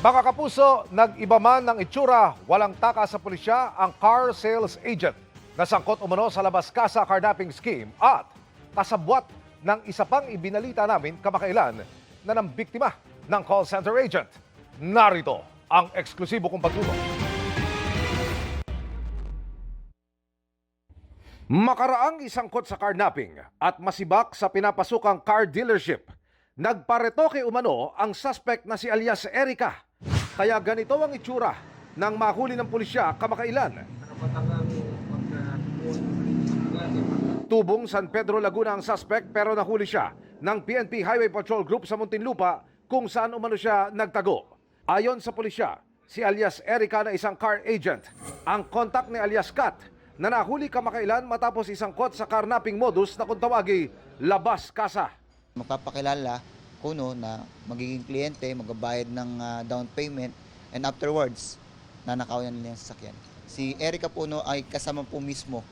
Mga kapuso, nag-iba man ng itsura, walang taka sa pulisya ang car sales agent na sangkot umano sa labas kasa carnapping scheme at kasabwat ng isa pang ibinalita namin kamakailan na ng biktima ng call center agent. Narito ang eksklusibo kong pagtulong. Makaraang isangkot sa carnapping at masibak sa pinapasukang car dealership. Nagparetoke umano ang suspect na si alias Erica. Kaya ganito ang itsura ng mahuli ng pulisya kamakailan. Tubong San Pedro, Laguna ang suspect pero nahuli siya ng PNP Highway Patrol Group sa Muntinlupa kung saan umano siya nagtago. Ayon sa pulisya, si alias Erica na isang car agent. Ang kontak ni alias Kat na nahuli kamakailan matapos isangkot sa carnapping modus na kung tawagi labas kasa. Magpapakilala kuno na magiging kliyente, magbabayad ng down payment, and afterwards, nanakawan nila yung sasakyan. Si Erica Puno ay kasama po mismo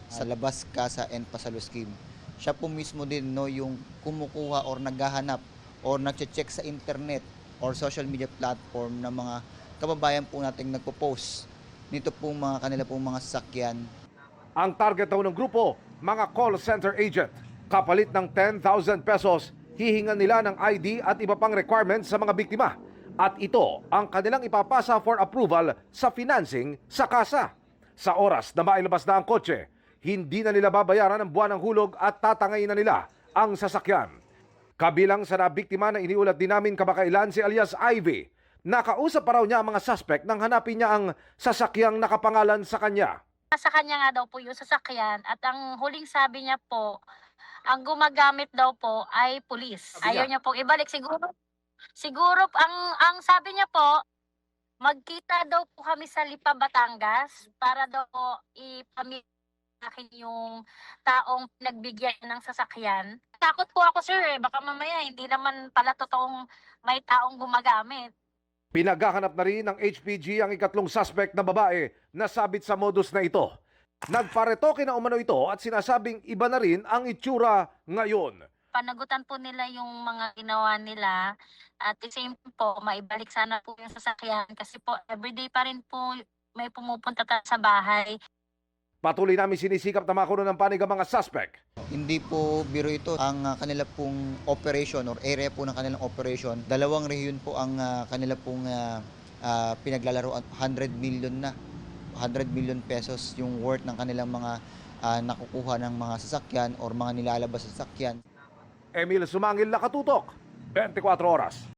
sa labas kasa and pasalo scheme. Siya po mismo din yung kumukuha or naghahanap or nagche-check sa internet or social media platform ng mga kababayan po nating nagpo-post nito pong kanila pong mga sasakyan. Ang target daw ng grupo, mga call center agent. Kapalit ng 10,000 pesos, hihingan nila ng ID at iba pang requirements sa mga biktima. At ito ang kanilang ipapasa for approval sa financing sa kasa. Sa oras na mailabas na ang kotse, hindi na nila babayaran ang buwan ng hulog at tatangayin na nila ang sasakyan. Kabilang sa nabiktima na iniulat din namin kamakailan si alias Ivy. Nakausap pa raw niya ang mga suspect nang hanapin niya ang sasakyang nakapangalan sa kanya. Sa kanya nga daw po yung sasakyan at ang huling sabi niya po, ang gumagamit daw po ay pulis. Ayaw niya pong ibalik. Siguro ang sabi niya po, magkita daw po kami sa Lipa, Batangas para daw po ipamilya yung taong nagbigyan ng sasakyan. Takot po ako, sir, baka mamaya hindi naman pala totoong may taong gumagamit. Pinaghahanap na rin ng HPG ang ikatlong suspect na babae na sabit sa modus na ito. Nagparetoke na umano ito at sinasabing iba na rin ang itsura ngayon. Panagutan po nila yung mga ginawa nila at the same po, maibalik sana po yung sasakyan kasi po everyday pa rin po may pumupunta sa bahay. Patuloy namin sinisikap na makuha ng panig ang mga suspect. Hindi po biro ito. Ang kanila pong operation or area po ng kanilang operation, 2 rehiyon po ang kanila pong pinaglalaroan. 100 million pesos yung worth ng kanilang mga nakukuha ng mga sasakyan or mga nilalabas sa sasakyan. Emil Sumangil, Nakatutok, 24 Oras.